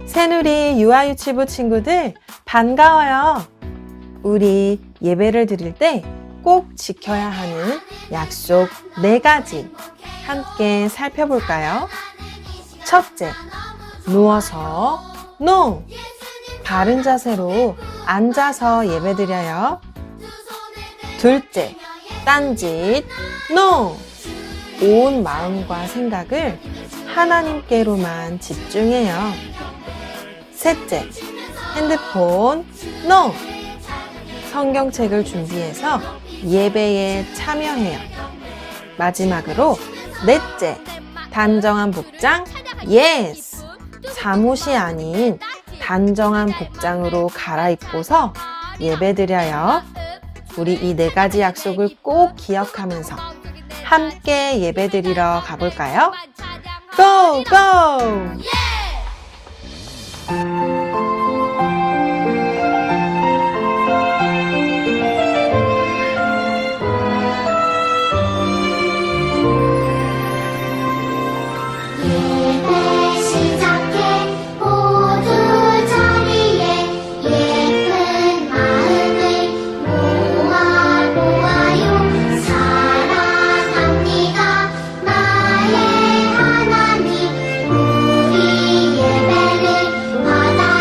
새누리 유아유치부 친구들 반가워요. 우리 예배를 드릴 때 꼭 지켜야 하는 약속 4가지 함께 살펴볼까요? 첫째, 누워서 NO! 바른 자세로 앉아서 예배드려요. 둘째, 딴짓 NO! 온 마음과 생각을 하나님께로만 집중해요. 셋째, 핸드폰 NO! 성경책을 준비해서 예배에 참여해요. 마지막으로 넷째, 단정한 복장 예스! 잠옷이 아닌 단정한 복장으로 갈아입고서 예배드려요. 우리 이 4가지 약속을 꼭 기억하면서 함께 예배드리러 가볼까요? 고! 고! 우리 예배를 받아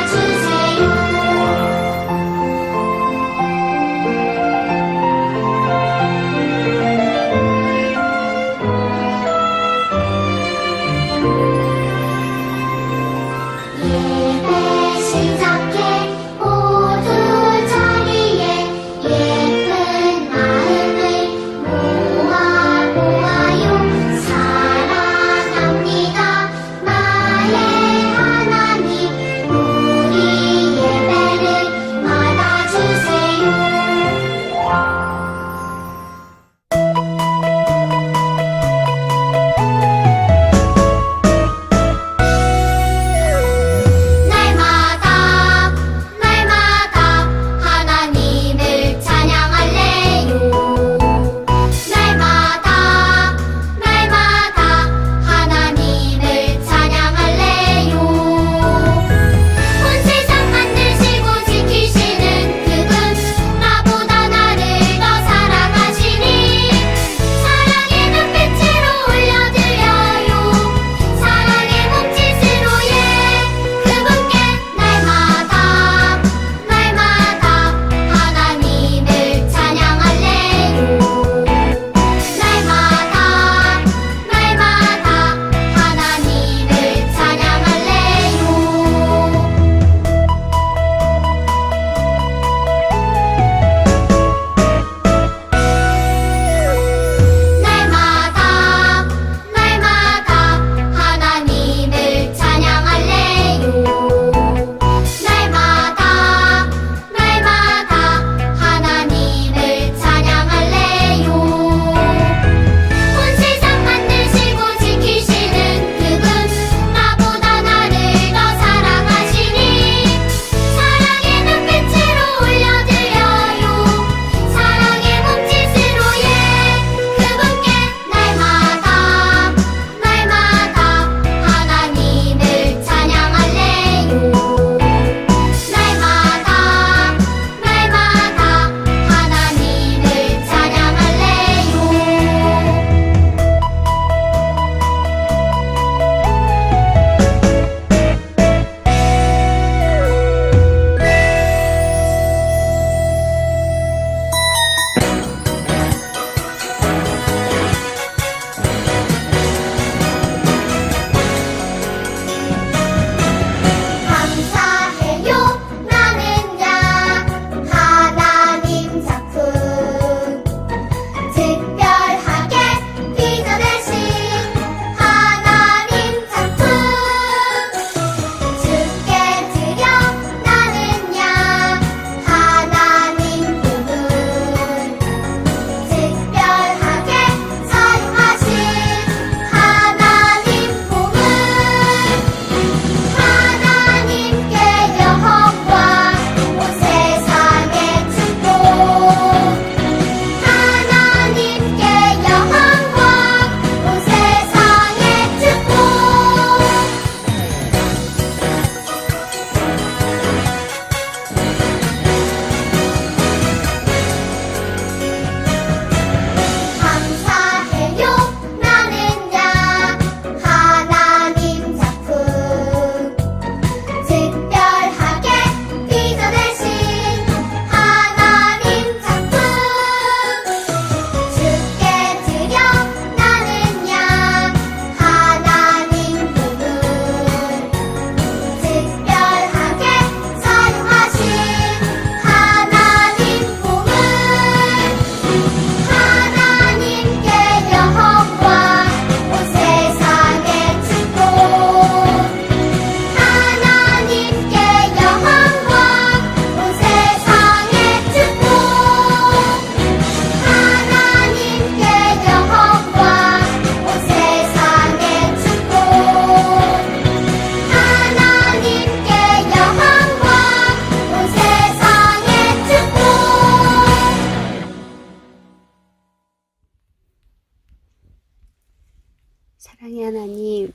사랑의 하나님,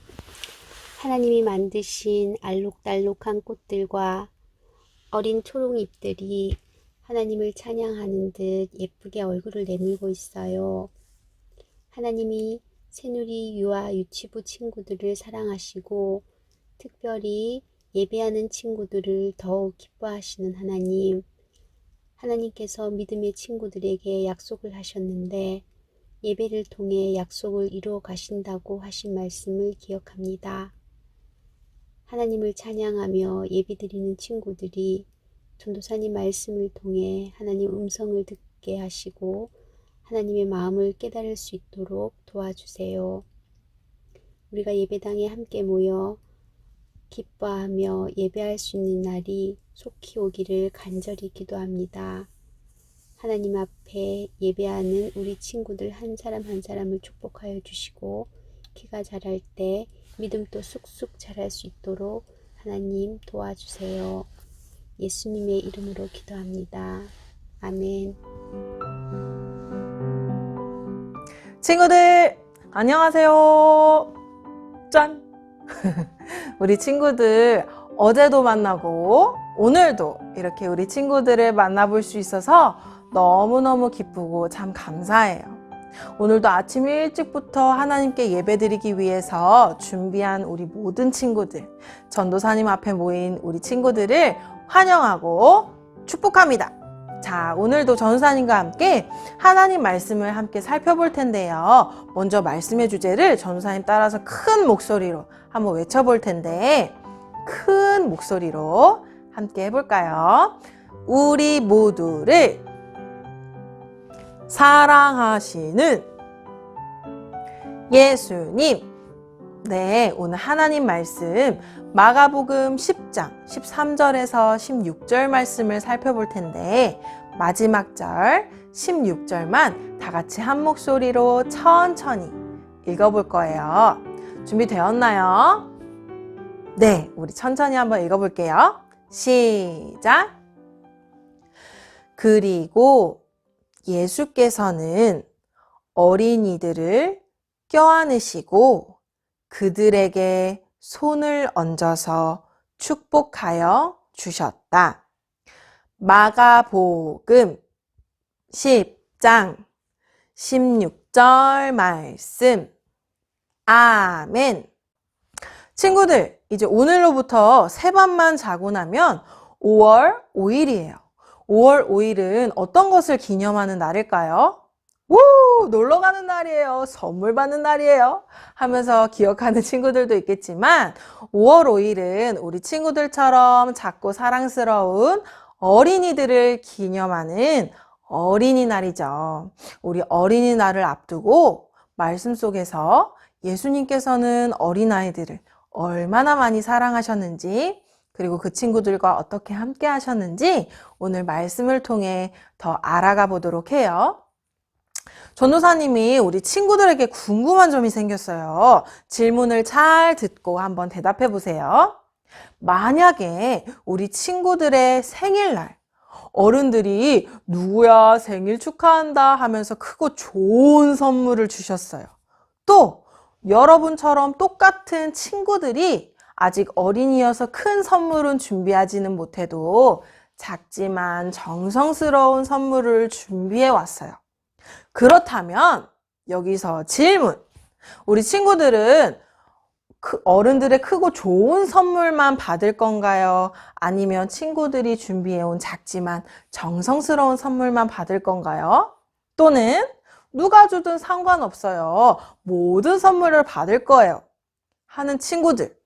하나님이 만드신 알록달록한 꽃들과 어린 초록잎들이 하나님을 찬양하는 듯 예쁘게 얼굴을 내밀고 있어요. 하나님이 새누리 유아 유치부 친구들을 사랑하시고 특별히 예배하는 친구들을 더욱 기뻐하시는 하나님, 하나님께서 믿음의 친구들에게 약속을 하셨는데 예배를 통해 약속을 이루어 가신다고 하신 말씀을 기억합니다. 하나님을 찬양하며 예배드리는 친구들이 전도사님 말씀을 통해 하나님 음성을 듣게 하시고 하나님의 마음을 깨달을 수 있도록 도와주세요. 우리가 예배당에 함께 모여 기뻐하며 예배할 수 있는 날이 속히 오기를 간절히 기도합니다. 하나님 앞에 예배하는 우리 친구들 한 사람 한 사람을 축복하여 주시고 키가 자랄 때 믿음도 쑥쑥 자랄 수 있도록 하나님 도와주세요. 예수님의 이름으로 기도합니다. 아멘. 친구들, 안녕하세요. 짠! 우리 친구들 어제도 만나고 오늘도 이렇게 우리 친구들을 만나볼 수 있어서 너무너무 기쁘고 참 감사해요. 오늘도 아침 일찍부터 하나님께 예배드리기 위해서 준비한 우리 모든 친구들, 전도사님 앞에 모인 우리 친구들을 환영하고 축복합니다. 자, 오늘도 전도사님과 함께 하나님 말씀을 함께 살펴볼 텐데요. 먼저 말씀의 주제를 전도사님 따라서 큰 목소리로 한번 외쳐볼 텐데 큰 목소리로 함께 해볼까요? 우리 모두를 사랑하시는 예수님. 네, 오늘 하나님 말씀 마가복음 10장 13절에서 16절 말씀을 살펴볼 텐데 마지막 절 16절만 다 같이 한 목소리로 천천히 읽어볼 거예요. 준비되었나요? 네, 우리 천천히 한번 읽어볼게요. 시작! 그리고 예수께서는 어린이들을 껴안으시고 그들에게 손을 얹어서 축복하여 주셨다. 마가복음 10장 16절 말씀. 아멘. 친구들, 이제 오늘로부터 3밤만 자고 나면 5월 5일이에요. 5월 5일은 어떤 것을 기념하는 날일까요? 우! 놀러 가는 날이에요. 선물 받는 날이에요. 하면서 기억하는 친구들도 있겠지만 5월 5일은 우리 친구들처럼 작고 사랑스러운 어린이들을 기념하는 어린이날이죠. 우리 어린이날을 앞두고 말씀 속에서 예수님께서는 어린아이들을 얼마나 많이 사랑하셨는지 그리고 그 친구들과 어떻게 함께 하셨는지 오늘 말씀을 통해 더 알아가 보도록 해요. 전도사님이 우리 친구들에게 궁금한 점이 생겼어요. 질문을 잘 듣고 한번 대답해 보세요. 만약에 우리 친구들의 생일날 어른들이 누구야 생일 축하한다 하면서 크고 좋은 선물을 주셨어요. 또 여러분처럼 똑같은 친구들이 아직 어린이여서 큰 선물은 준비하지는 못해도 작지만 정성스러운 선물을 준비해 왔어요. 그렇다면 여기서 질문. 우리 친구들은 어른들의 크고 좋은 선물만 받을 건가요? 아니면 친구들이 준비해온 작지만 정성스러운 선물만 받을 건가요? 또는 누가 주든 상관없어요. 모든 선물을 받을 거예요. 하는 친구들.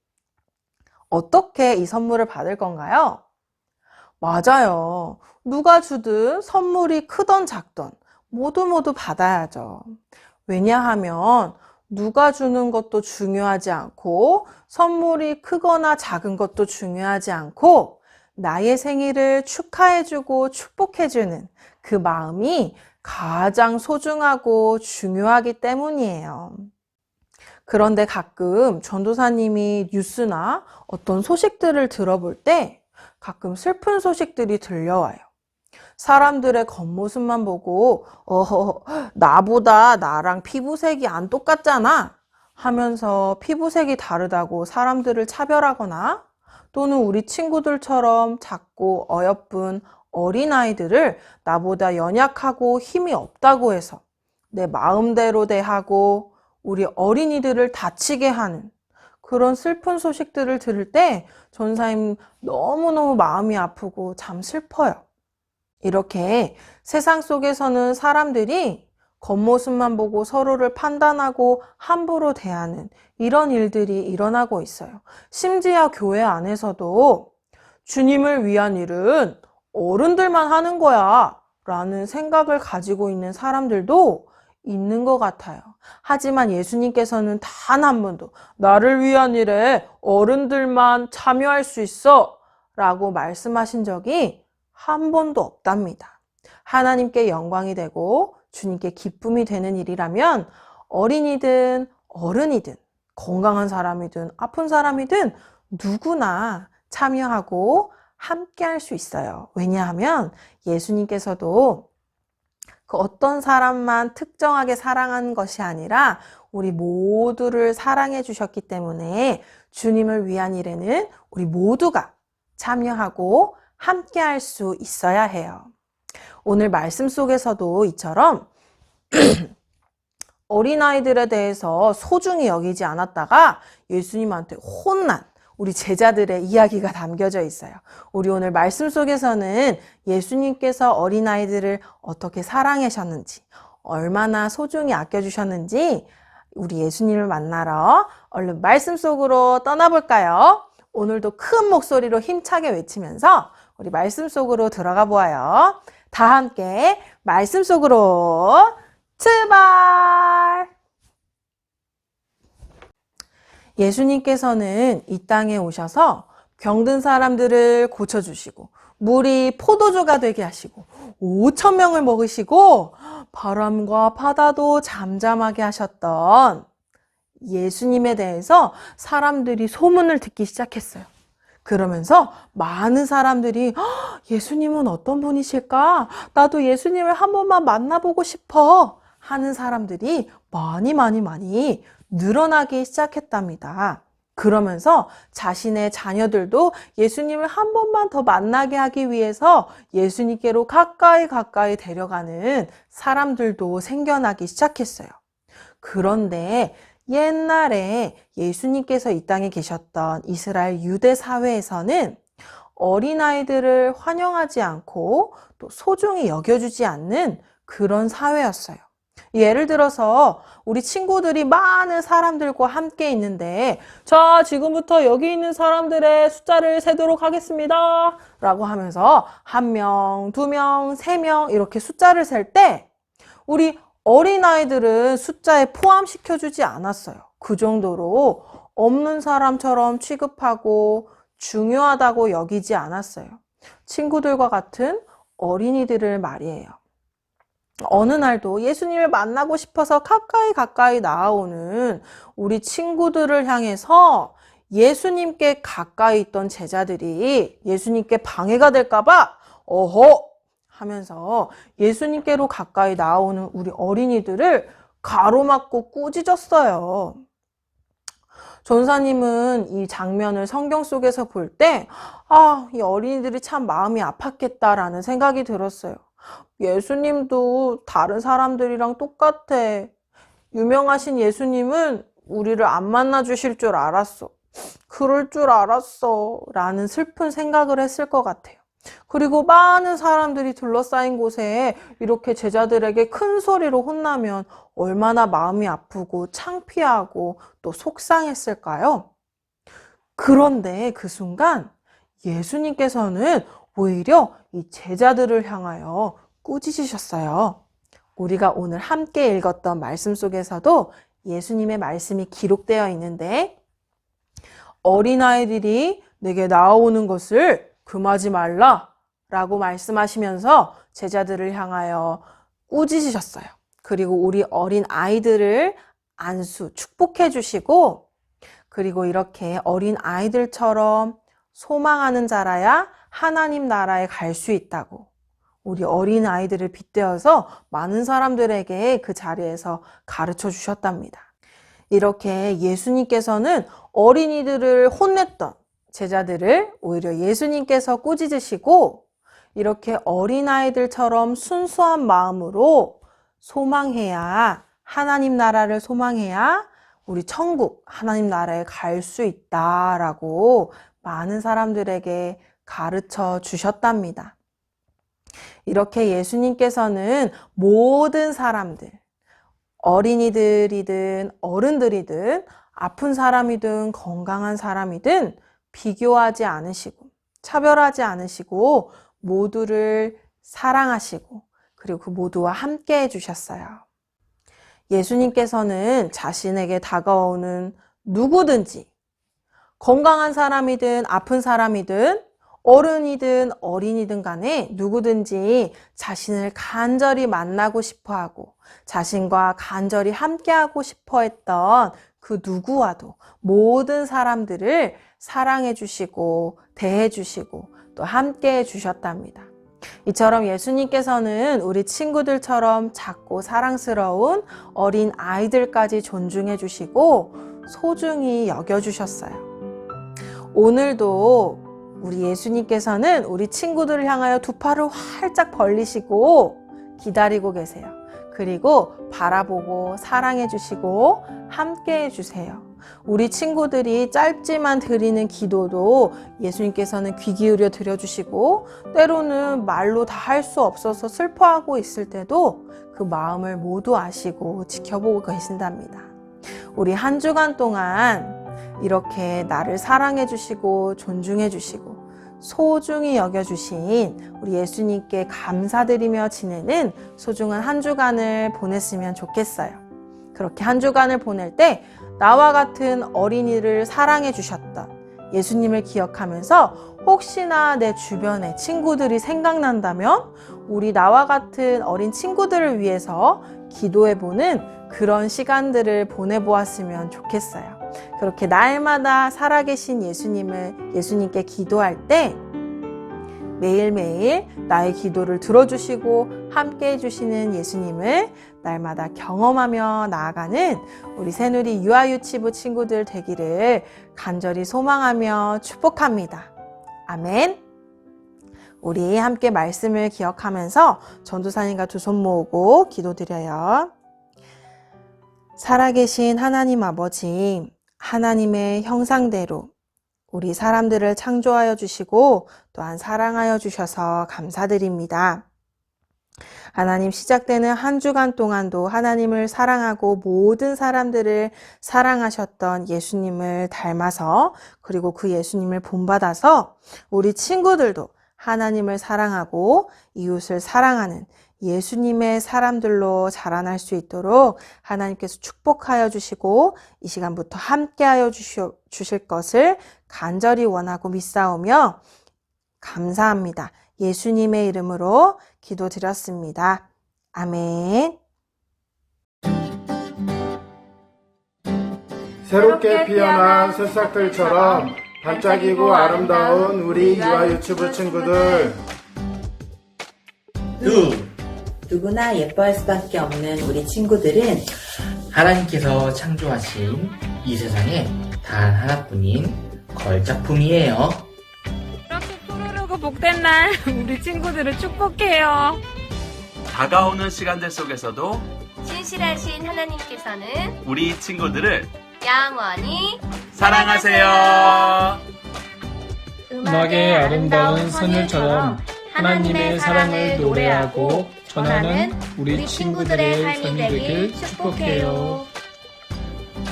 어떻게 이 선물을 받을 건가요? 맞아요. 누가 주든 선물이 크던 작던 모두 받아야죠. 왜냐하면 누가 주는 것도 중요하지 않고 선물이 크거나 작은 것도 중요하지 않고 나의 생일을 축하해주고 축복해주는 그 마음이 가장 소중하고 중요하기 때문이에요. 그런데 가끔 전도사님이 뉴스나 어떤 소식들을 들어볼 때 가끔 슬픈 소식들이 들려와요. 사람들의 겉모습만 보고 나보다 나랑 피부색이 안 똑같잖아 하면서 피부색이 다르다고 사람들을 차별하거나 또는 우리 친구들처럼 작고 어여쁜 어린아이들을 나보다 연약하고 힘이 없다고 해서 내 마음대로 대하고 우리 어린이들을 다치게 하는 그런 슬픈 소식들을 들을 때 전사님 너무너무 마음이 아프고 참 슬퍼요. 이렇게 세상 속에서는 사람들이 겉모습만 보고 서로를 판단하고 함부로 대하는 이런 일들이 일어나고 있어요. 심지어 교회 안에서도 주님을 위한 일은 어른들만 하는 거야 라는 생각을 가지고 있는 사람들도 있는 것 같아요. 하지만 예수님께서는 단 한 번도 나를 위한 일에 어른들만 참여할 수 있어 라고 말씀하신 적이 한 번도 없답니다. 하나님께 영광이 되고 주님께 기쁨이 되는 일이라면 어린이든 어른이든 건강한 사람이든 아픈 사람이든 누구나 참여하고 함께 할 수 있어요. 왜냐하면 예수님께서도 그 어떤 사람만 특정하게 사랑한 것이 아니라 우리 모두를 사랑해 주셨기 때문에 주님을 위한 일에는 우리 모두가 참여하고 함께 할 수 있어야 해요. 오늘 말씀 속에서도 이처럼 어린아이들에 대해서 소중히 여기지 않았다가 예수님한테 혼난 우리 제자들의 이야기가 담겨져 있어요. 우리 오늘 말씀 속에서는 예수님께서 어린아이들을 어떻게 사랑하셨는지, 얼마나 소중히 아껴주셨는지 우리 예수님을 만나러 얼른 말씀 속으로 떠나볼까요? 오늘도 큰 목소리로 힘차게 외치면서 우리 말씀 속으로 들어가 보아요. 다 함께 말씀 속으로 출발! 예수님께서는 이 땅에 오셔서 병든 사람들을 고쳐주시고 물이 포도주가 되게 하시고 5,000명을 먹으시고 바람과 바다도 잠잠하게 하셨던 예수님에 대해서 사람들이 소문을 듣기 시작했어요. 그러면서 많은 사람들이 예수님은 어떤 분이실까? 나도 예수님을 한 번만 만나보고 싶어 하는 사람들이 많이 늘어나기 시작했답니다. 그러면서 자신의 자녀들도 예수님을 한 번만 더 만나게 하기 위해서 예수님께로 가까이 데려가는 사람들도 생겨나기 시작했어요. 그런데 옛날에 예수님께서 이 땅에 계셨던 이스라엘 유대 사회에서는 어린아이들을 환영하지 않고 또 소중히 여겨주지 않는 그런 사회였어요. 예를 들어서 우리 친구들이 많은 사람들과 함께 있는데 자, 지금부터 여기 있는 사람들의 숫자를 세도록 하겠습니다 라고 하면서 1명, 2명, 3명 이렇게 숫자를 셀 때 우리 어린아이들은 숫자에 포함시켜주지 않았어요. 그 정도로 없는 사람처럼 취급하고 중요하다고 여기지 않았어요. 친구들과 같은 어린이들을 말이에요. 어느 날도 예수님을 만나고 싶어서 가까이 나아오는 우리 친구들을 향해서 예수님께 가까이 있던 제자들이 예수님께 방해가 될까봐 어허 하면서 예수님께로 가까이 나오는 우리 어린이들을 가로막고 꾸짖었어요. 전사님은 이 장면을 성경 속에서 볼 때 이 어린이들이 참 마음이 아팠겠다라는 생각이 들었어요. 예수님도 다른 사람들이랑 똑같아. 유명하신 예수님은 우리를 안 만나 주실 줄 알았어. 그럴 줄 알았어. 라는 슬픈 생각을 했을 것 같아요. 그리고 많은 사람들이 둘러싸인 곳에 이렇게 제자들에게 큰 소리로 혼나면 얼마나 마음이 아프고 창피하고 또 속상했을까요? 그런데 그 순간 예수님께서는 오히려 이 제자들을 향하여 꾸짖으셨어요. 우리가 오늘 함께 읽었던 말씀 속에서도 예수님의 말씀이 기록되어 있는데 어린아이들이 내게 나아오는 것을 금하지 말라 라고 말씀하시면서 제자들을 향하여 꾸짖으셨어요. 그리고 우리 어린 아이들을 안수, 축복해 주시고 그리고 이렇게 어린 아이들처럼 소망하는 자라야 하나님 나라에 갈 수 있다고 우리 어린 아이들을 빗대어서 많은 사람들에게 그 자리에서 가르쳐 주셨답니다. 이렇게 예수님께서는 어린이들을 혼냈던 제자들을 오히려 예수님께서 꾸짖으시고 이렇게 어린아이들처럼 순수한 마음으로 소망해야 하나님 나라를 소망해야 우리 천국 하나님 나라에 갈 수 있다라고 많은 사람들에게 가르쳐 주셨답니다. 이렇게 예수님께서는 모든 사람들, 어린이들이든 어른들이든 아픈 사람이든 건강한 사람이든 비교하지 않으시고 차별하지 않으시고 모두를 사랑하시고 그리고 그 모두와 함께 해주셨어요. 예수님께서는 자신에게 다가오는 누구든지 건강한 사람이든 아픈 사람이든 어른이든 어린이든 간에 누구든지 자신을 간절히 만나고 싶어하고 자신과 간절히 함께하고 싶어 했던 그 누구와도 모든 사람들을 사랑해 주시고 대해 주시고 또 함께 해 주셨답니다. 이처럼 예수님께서는 우리 친구들처럼 작고 사랑스러운 어린 아이들까지 존중해 주시고 소중히 여겨 주셨어요. 오늘도 우리 예수님께서는 우리 친구들을 향하여 두 팔을 활짝 벌리시고 기다리고 계세요. 그리고 바라보고 사랑해 주시고 함께 해 주세요. 우리 친구들이 짧지만 드리는 기도도 예수님께서는 귀 기울여 드려주시고 때로는 말로 다 할 수 없어서 슬퍼하고 있을 때도 그 마음을 모두 아시고 지켜보고 계신답니다. 우리 한 주간 동안 이렇게 나를 사랑해 주시고 존중해 주시고 소중히 여겨주신 우리 예수님께 감사드리며 지내는 소중한 한 주간을 보냈으면 좋겠어요. 그렇게 한 주간을 보낼 때 나와 같은 어린이를 사랑해 주셨던 예수님을 기억하면서 혹시나 내 주변에 친구들이 생각난다면 우리 나와 같은 어린 친구들을 위해서 기도해보는 그런 시간들을 보내보았으면 좋겠어요. 그렇게 날마다 살아계신 예수님께 기도할 때 매일매일 나의 기도를 들어주시고 함께 해주시는 예수님을 날마다 경험하며 나아가는 우리 새누리 유아유치부 친구들 되기를 간절히 소망하며 축복합니다. 아멘. 우리 함께 말씀을 기억하면서 전도사님과 두 손 모으고 기도드려요. 살아계신 하나님 아버지, 하나님의 형상대로 우리 사람들을 창조하여 주시고 또한 사랑하여 주셔서 감사드립니다. 하나님, 시작되는 한 주간 동안도 하나님을 사랑하고 모든 사람들을 사랑하셨던 예수님을 닮아서 그리고 그 예수님을 본받아서 우리 친구들도 하나님을 사랑하고 이웃을 사랑하는 예수님의 사람들로 자라날 수 있도록 하나님께서 축복하여 주시고 이 시간부터 함께하여 주실 것을 간절히 원하고 믿사오며 감사합니다. 예수님의 이름으로 기도드렸습니다. 아멘. 새롭게 피어난 새싹들처럼 반짝이고 아름다운 우리 유아유치부 친구들, 누구나 예뻐할 수밖에 없는 우리 친구들은 하나님께서 창조하신 이 세상에 단 하나뿐인 걸작품이에요. 이렇게 푸르르고 복된 날 우리 친구들을 축복해요. 다가오는 시간들 속에서도 신실하신 하나님께서는 우리 친구들을 영원히 사랑하세요. 음악의 아름다운 선율처럼 하나님의 사랑을 노래하고 전하는 우리 친구들의 삶이 되길 축복해요.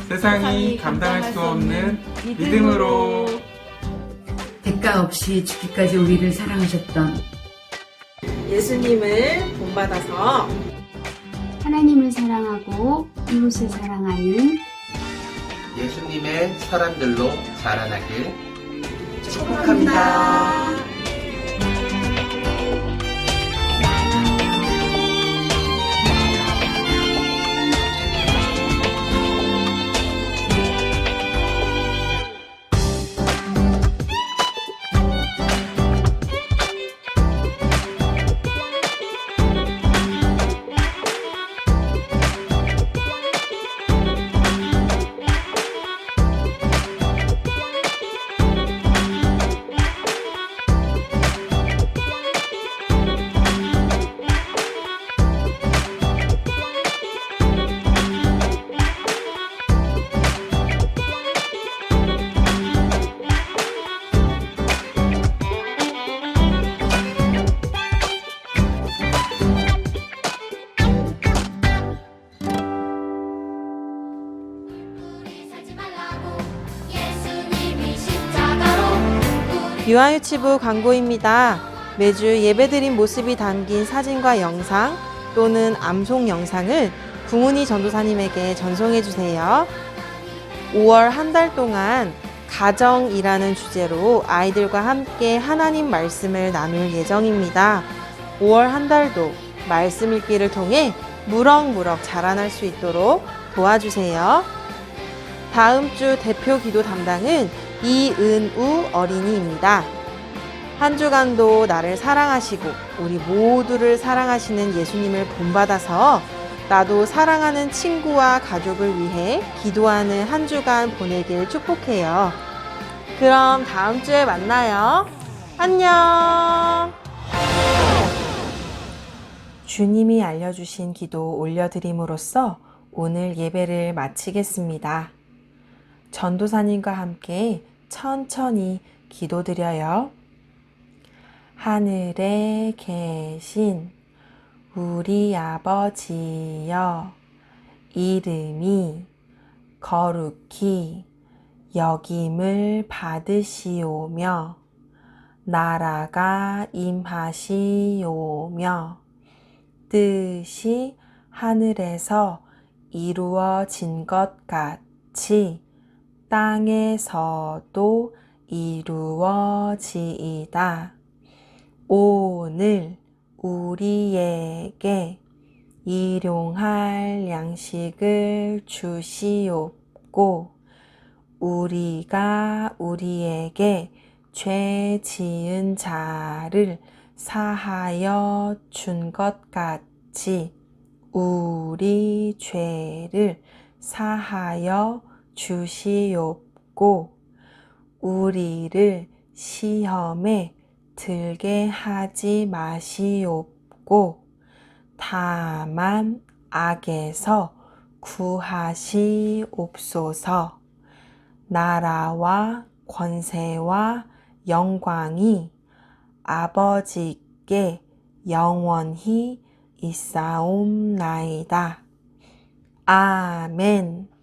세상이 감당할 수 없는 믿음으로 대가 없이 죽기까지 우리를 사랑하셨던 예수님을 본받아서 하나님을 사랑하고 이웃을 사랑하는 예수님의 사람들로 자라나길 축복합니다. 유아유치부 광고입니다. 매주 예배드린 모습이 담긴 사진과 영상 또는 암송 영상을 구문희 전도사님에게 전송해 주세요. 5월 한 달 동안 가정이라는 주제로 아이들과 함께 하나님 말씀을 나눌 예정입니다. 5월 한 달도 말씀 읽기를 통해 무럭무럭 자라날 수 있도록 도와주세요. 다음 주 대표 기도 담당은 이은우 어린이입니다. 한 주간도 나를 사랑하시고 우리 모두를 사랑하시는 예수님을 본받아서 나도 사랑하는 친구와 가족을 위해 기도하는 한 주간 보내길 축복해요. 그럼 다음 주에 만나요. 안녕. 주님이 알려주신 기도 올려드림으로써 오늘 예배를 마치겠습니다. 전도사님과 함께 천천히 기도드려요. 하늘에 계신 우리 아버지여, 이름이 거룩히 여김을 받으시오며 나라가 임하시오며 뜻이 하늘에서 이루어진 것 같이 땅에서도 이루어지이다. 오늘 우리에게 일용할 양식을 주시옵고 우리가 우리에게 죄 지은 자를 사하여 준 것 같이 우리 죄를 사하여 주시옵고 우리를 시험에 들게 하지 마시옵고 다만 악에서 구하시옵소서. 나라와 권세와 영광이 아버지께 영원히 있사옵나이다. 아멘.